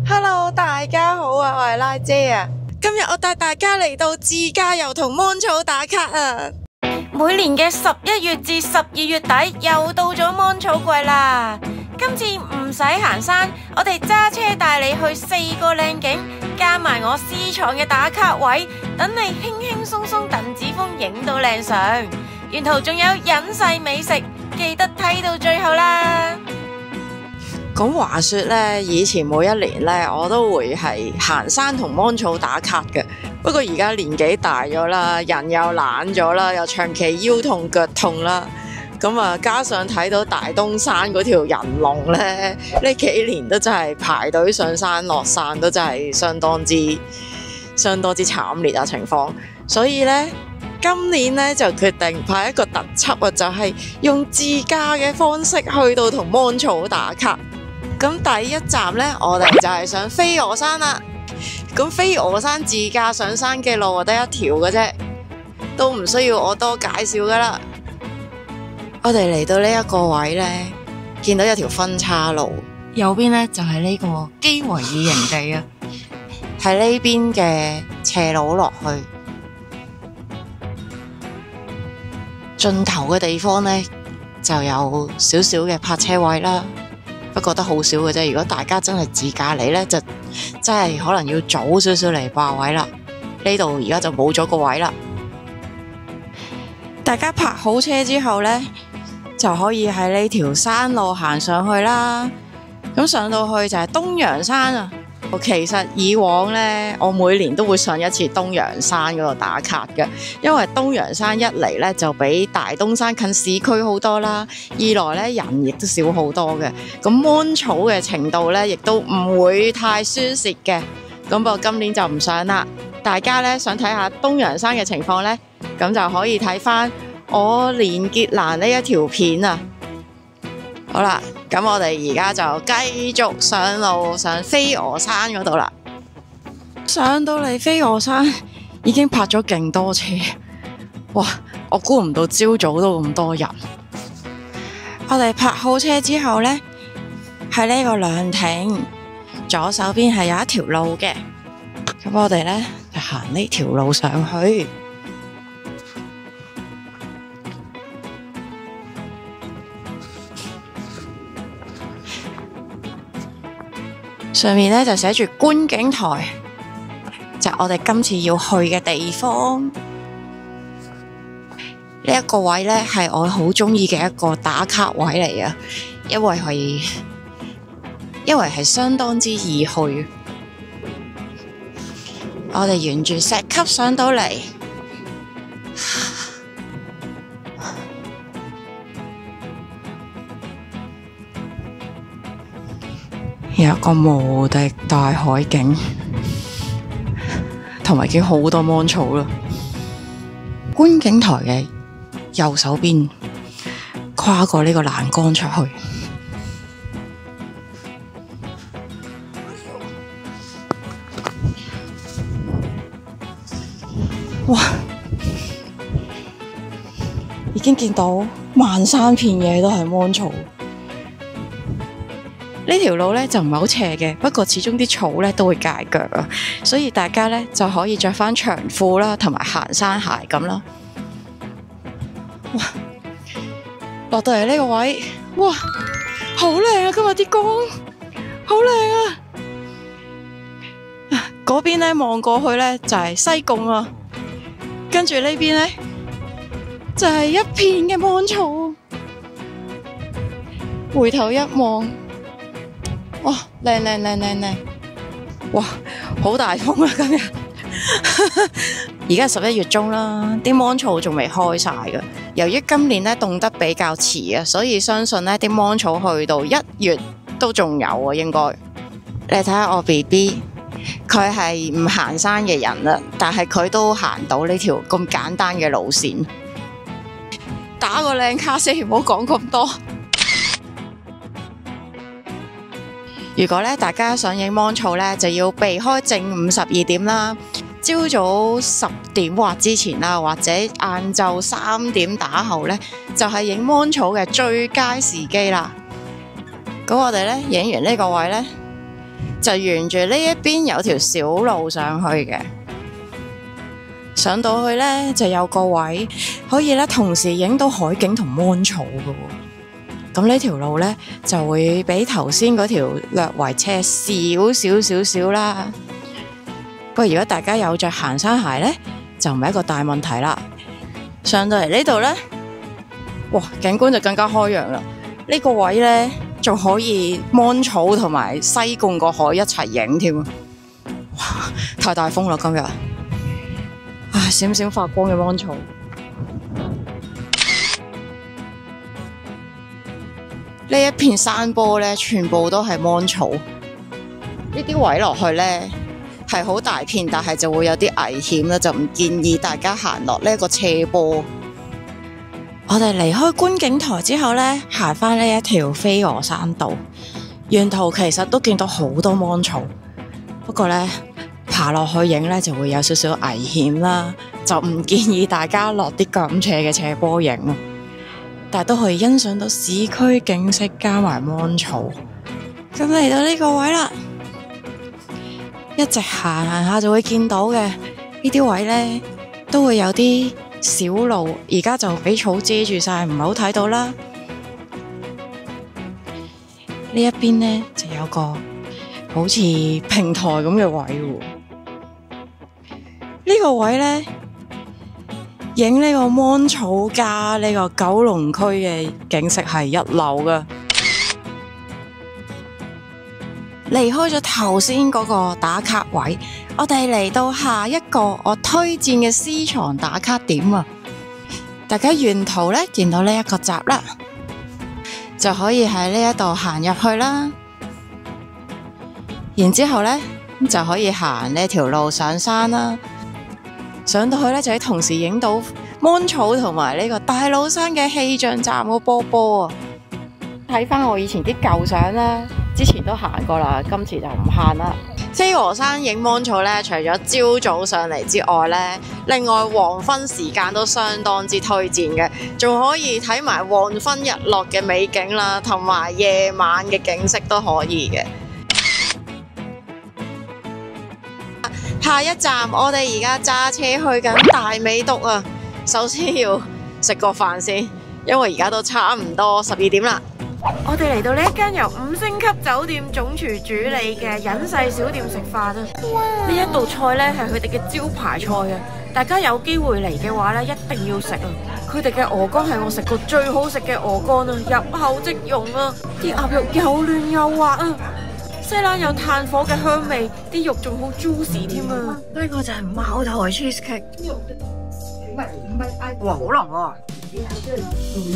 Hello， 大家好啊，我係拉姐啊。今日我帶大家嚟到自駕遊同芒草打卡啊。每年嘅11月至12月底又到咗芒草季啦。今次唔使行山，我哋揸車帶你去4個靚景，加埋我私藏嘅打卡位，等你輕輕鬆鬆鄧子峰影到靚相。沿途仲有隱世美食，記得睇到最後啦。咁話說呢，以前每一年呢，我都會係行山同芒草打卡嘅。不過而家年紀大咗啦，人又懶咗啦，又長期腰痛腳痛啦。咁啊，加上睇到大東山嗰條人龍呢，呢幾年都真係排隊上山落山，都真係相當之慘烈啊情況。所以呢，今年呢就決定拍一個特輯啊，就係用自駕嘅方式去到同芒草打卡。咁第一站呢，我哋就係上飛鵝山啦。咁飛鵝山自駕上山嘅路得一條嘅啫，都唔需要我多介紹噶啦。我哋嚟到呢一個位呢，見到有條分岔路，右邊呢就係呢個基維爾營地啊，喺呢邊嘅斜路落去，盡頭嘅地方呢就有少少嘅泊車位啦。不過得好少嘅啫，如果大家真係自駕嚟呢，就真係可能要早少少嚟霸位啦。呢度而家就冇咗個位啦。大家泊好車之後呢，就可以喺呢條山路行上去啦。咁上到去就係東陽山啊。其實以往呢，我每年都會上一次東陽山嗰度打卡嘅，因為東陽山一嚟呢就比大東山近市區好多啦，二來呢人亦都少好多嘅，咁芒草嘅程度呢亦都唔會太輸蝕嘅。咁不過今年就唔上啦，大家呢想睇下東陽山嘅情況呢，咁就可以睇翻我連結欄呢一條片啊。好啦，咁我哋而家就繼續上路上飛鵝山嗰度啦。上到嚟飛鵝山已經泊咗勁多車，哇！我估唔到朝早都咁多人。我哋泊好車之後呢，喺呢個涼亭左手邊係有一條路嘅，咁我哋呢就行呢條路上去。上面呢就寫住觀景台，就係我哋今次要去嘅地方。呢一個位呢係我好中意嘅一個打卡位嚟啊，因為係相當之易去。我哋沿住石級上到嚟，有一個無敵大海景，同埋已經好多芒草啦。觀景台嘅右手邊，跨過呢個欄杆出去，哇！已經見到漫山遍野都係芒草。呢條路呢就唔係好斜嘅，不過始終啲草呢都會界腳啊，所以大家呢就可以着返長褲啦，同埋行山鞋咁啦。哇！落到嚟呢個位，哇，好靚啊！今日啲光好靚啊！嗰邊呢望過去呢就係西貢啊，跟住呢邊呢就係一片嘅芒草。回頭一望。哇，靚靚靚靚靚！哇，好大風啊今日！而家11月中啦，啲芒草仲未開晒㗎。由於今年呢凍得比較遲啊，所以相信呢啲芒草去到1月都仲有啊，應該。你睇下我 BB， 佢係唔行山嘅人啦，但係佢都行到呢條咁簡單嘅路線。打個靚卡先，唔好講咁多。如果咧大家想影芒草咧，就要避開正午12點啦，朝早10點或之前啦，或者晏晝3點打後咧，就係影芒草嘅最佳時機啦。咁我哋咧影完呢個位咧，就沿住呢一邊有條小路上去嘅。上到去呢，就有個位可以咧同時影到海景同芒草嘅。咁呢條路呢，就會比頭先嗰條略為斜少少啦。不過如果大家有着行山鞋呢，就唔係一個大問題啦。上到嚟呢度呢，哇，景觀就更加開揚啦。呢個位呢，仲可以芒草同埋西貢個海一齊影添。哇，太大風啦今日。閃閃發光嘅芒草，呢一片山坡呢，全部都係芒草。呢啲位落去呢，係好大片，但係就會有啲危險啦，就唔建議大家行落呢一個斜坡。我哋離開觀景台之後呢，行返呢一條飛鵝山道，沿途其實都見到好多芒草，不過呢，爬落去影呢就會有少少危險啦，就唔建議大家落啲咁斜嘅斜坡影咯。但係都可以欣賞到市區景色加埋芒草。咁嚟到呢個位啦，一直行下就會見到嘅呢啲位呢，都會有啲小路，而家就俾草遮住晒，唔係好睇到啦。呢一邊呢，就有個好似平台咁嘅位喎。呢個位呢，影呢個芒草加呢個九龍區嘅景色係一流㗎。離開咗頭先嗰個打卡位，我哋嚟到下一個我推薦嘅私藏打卡點啊！大家沿途呢見到呢一個閘啦，就可以喺呢一度行入去啦。然之後呢就可以行呢條路上山啦。上到去呢，就喺同時影到芒草同埋呢個大老山嘅氣象站個波波啊！睇翻我以前啲舊相啦，之前都行過啦，今次就唔行啦。飛鵝山影芒草呢，除咗朝早上嚟之外呢，另外黃昏時間都相當之推薦嘅，仲可以睇埋黃昏日落嘅美景啦，同埋夜晚嘅景色都可以嘅。下一站我哋而家揸車去緊大美督啊！首先要食個飯先，因為而家都差唔多12點啦。我哋嚟到呢一間由5星級酒店總廚主理嘅隱世小店食飯啊！呢一道菜呢係佢哋嘅招牌菜啊！大家有機會嚟嘅話呢，一定要食啊！佢哋嘅鵝肝係我食過最好食嘅鵝肝啊！入口即溶啊！啲鴨肉又嫩又滑啊！西蘭有炭火嘅香味，啲肉仲好 juicy 添啊！呢個就係茅台 cheesecake。哇，好濃啊！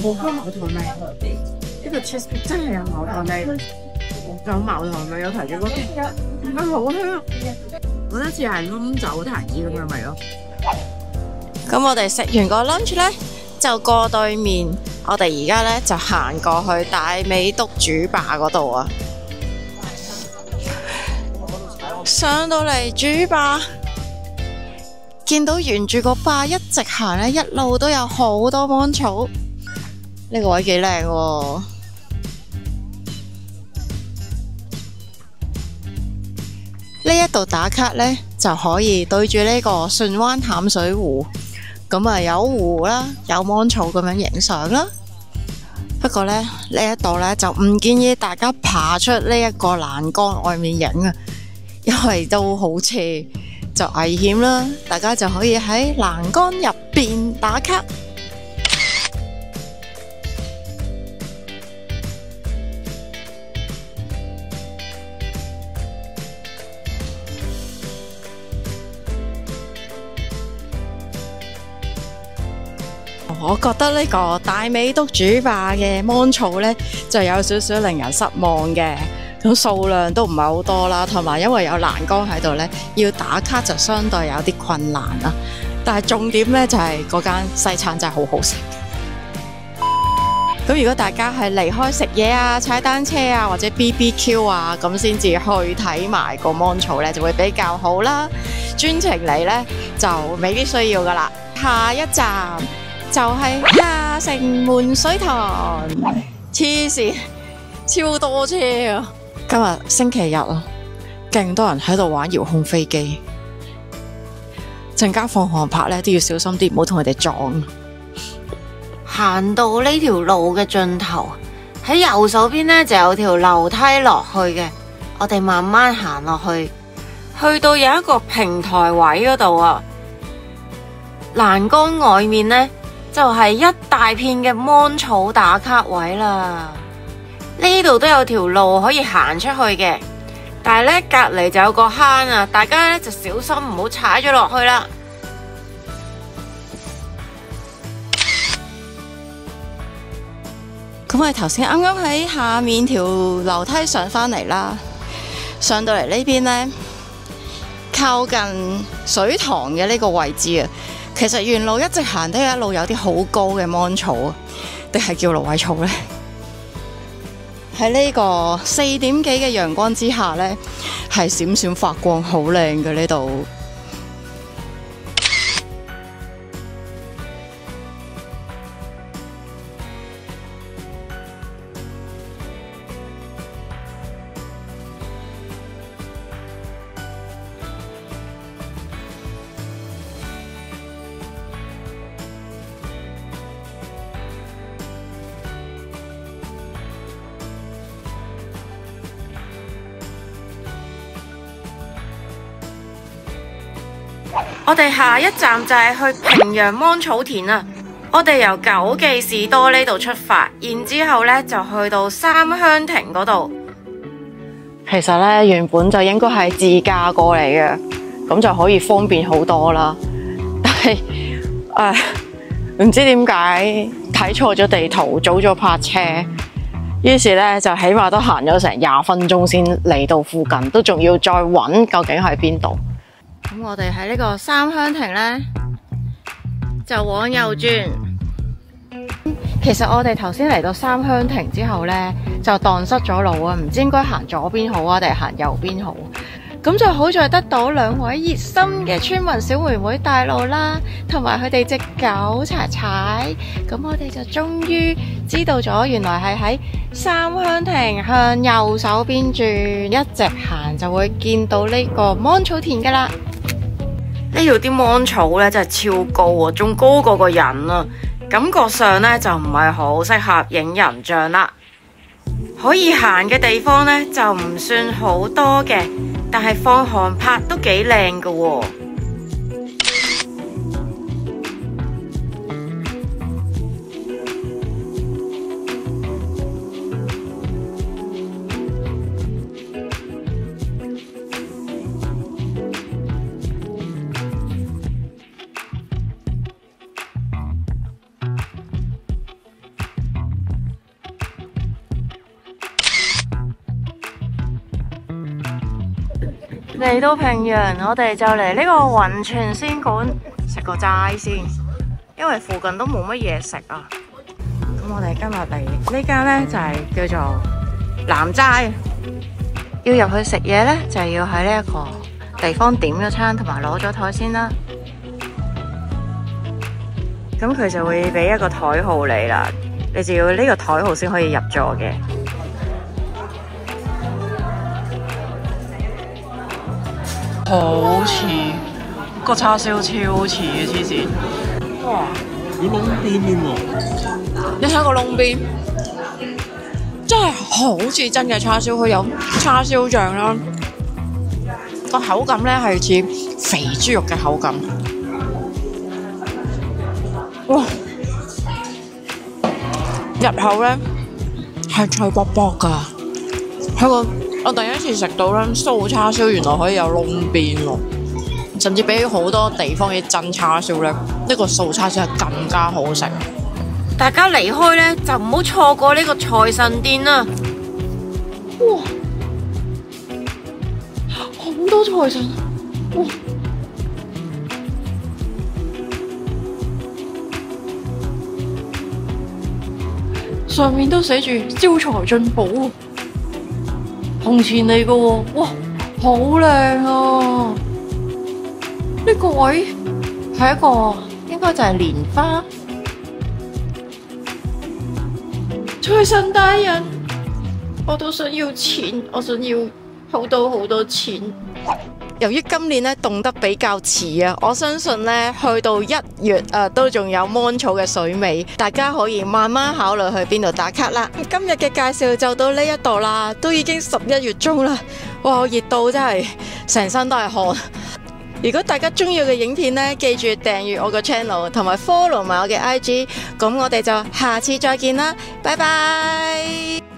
冇加茅台味，呢個 cheesecake 真係有茅台味，有茅台味，有提子嗰啲，好香！我覺得似係冧酒提子咁嘅味咯。咁我哋食完個 lunch 咧，就過對面，我哋而家咧就行過去大美督主壩嗰度啊！上到嚟主壩，見到沿住個壩一直行咧，一路都有好多芒草。呢個位幾靚喎！呢一度打卡呢，就可以對住呢個順灣淡水湖，咁啊有湖啦，有芒草咁樣影相啦。不過呢，呢一度呢，就唔建議大家爬出呢一個欄杆外面影啊，因為都好斜，就危險啦。大家就可以喺欄杆入邊打卡。我覺得呢個大美督主壩嘅芒草呢，就有少少令人失望嘅，咁數量都唔係好多啦，同埋因為有欄杆喺度呢，要打卡就相對有啲困難啦。但係重點呢，就係嗰間西餐真係好好食。咁如果大家係離開食嘢啊、踩單車啊或者 BBQ 啊咁先至去睇埋個芒草呢，就會比較好啦。專程嚟呢，就未必需要噶啦。下一站就係下城門水塘，黐線，超多車啊！今日星期日啊，勁多人喺度玩遙控飛機。陣間放航拍咧都要小心啲，唔好同佢哋撞。行到呢條路嘅盡頭，喺右手邊呢就有條樓梯落去嘅，我哋慢慢行落去，去到有一個平台位嗰度啊，欄杆外面呢，就係一大片嘅芒草打卡位啦。呢度都有條路可以行出去嘅，但係呢隔籬就有個坑啊，大家呢就小心唔好踩咗落去啦。咁我哋頭先啱啱喺下面條樓梯上返嚟啦，上到嚟呢邊呢，靠近水塘嘅呢個位置啊，其實沿路一直行都一路有啲好高嘅芒草啊，定係叫蘆葦草呢？喺呢個4點幾嘅陽光之下呢，係閃閃發光，好靚嘅呢度。我哋下一站就係去平陽芒草田啊！我哋由九記士多呢度出發，然之後呢就去到三鄉亭嗰度。其實呢，原本就應該係自駕過嚟嘅，咁就可以方便好多啦。但係唔知點解睇錯咗地圖，早咗泊車，於是呢，就起碼都行咗成20分鐘先嚟到附近，都仲要再揾究竟喺邊度。咁我哋喺呢個三鄉亭呢，就往右轉。其實我哋頭先嚟到三鄉亭之後呢，就蕩失咗路啊，唔知應該行左邊好啊，定係行右邊好？咁就好在得到2位熱心嘅村民小妹妹帶路啦，同埋佢哋隻狗柴柴。咁我哋就終於知道咗，原來係喺三鄉亭向右手邊轉，一直行就會見到呢個芒草田噶啦。呢度啲芒草咧真係超高啊，仲高過個人啊，感覺上咧就唔係好適合影人像啦。可以行嘅地方咧就唔算好多嘅，但係放航拍都幾靚㗎喎。嚟到平陽，我哋就嚟呢個雲泉仙館食個齋先，因為附近都冇乜嘢食啊。咁我哋今日嚟呢間呢，就係叫做南齋，要入去食嘢呢，就要喺呢一個地方點咗餐同埋攞咗台先啦。咁佢就會俾一個台號你啦，你就要呢個台號先可以入座嘅。好似個叉燒超似嘅，黐線！哇，有窿邊添喎！你睇個窿邊，真係好似真嘅叉燒，佢有叉燒醬啦，個口感咧係似肥豬肉嘅口感。哇！入口咧係脆卜卜㗎，我第一次食到咧素叉燒，原來可以有窿邊喎，甚至比起好多地方嘅真叉燒咧，呢個素叉燒係更加好食。大家離開咧就唔好錯過呢個財神殿啦！哇，好多財神！哇，上面都寫住招財進寶。銅錢嚟噶喎，哇，好靚啊！呢個位係一個應該就係蓮花。財神大人，我都想要錢，我想要好多錢。由於今年咧凍得比較遲啊，我相信咧去到1月都仲有芒草嘅水味，大家可以慢慢考慮去邊度打卡啦。今日嘅介紹就到呢一度啦，都已經11月中啦，哇，熱到真係成身都係汗。如果大家中意我嘅影片呢，記住訂閱我個 channel 同埋 follow 埋我嘅 IG，咁我哋就下次再見啦，拜拜。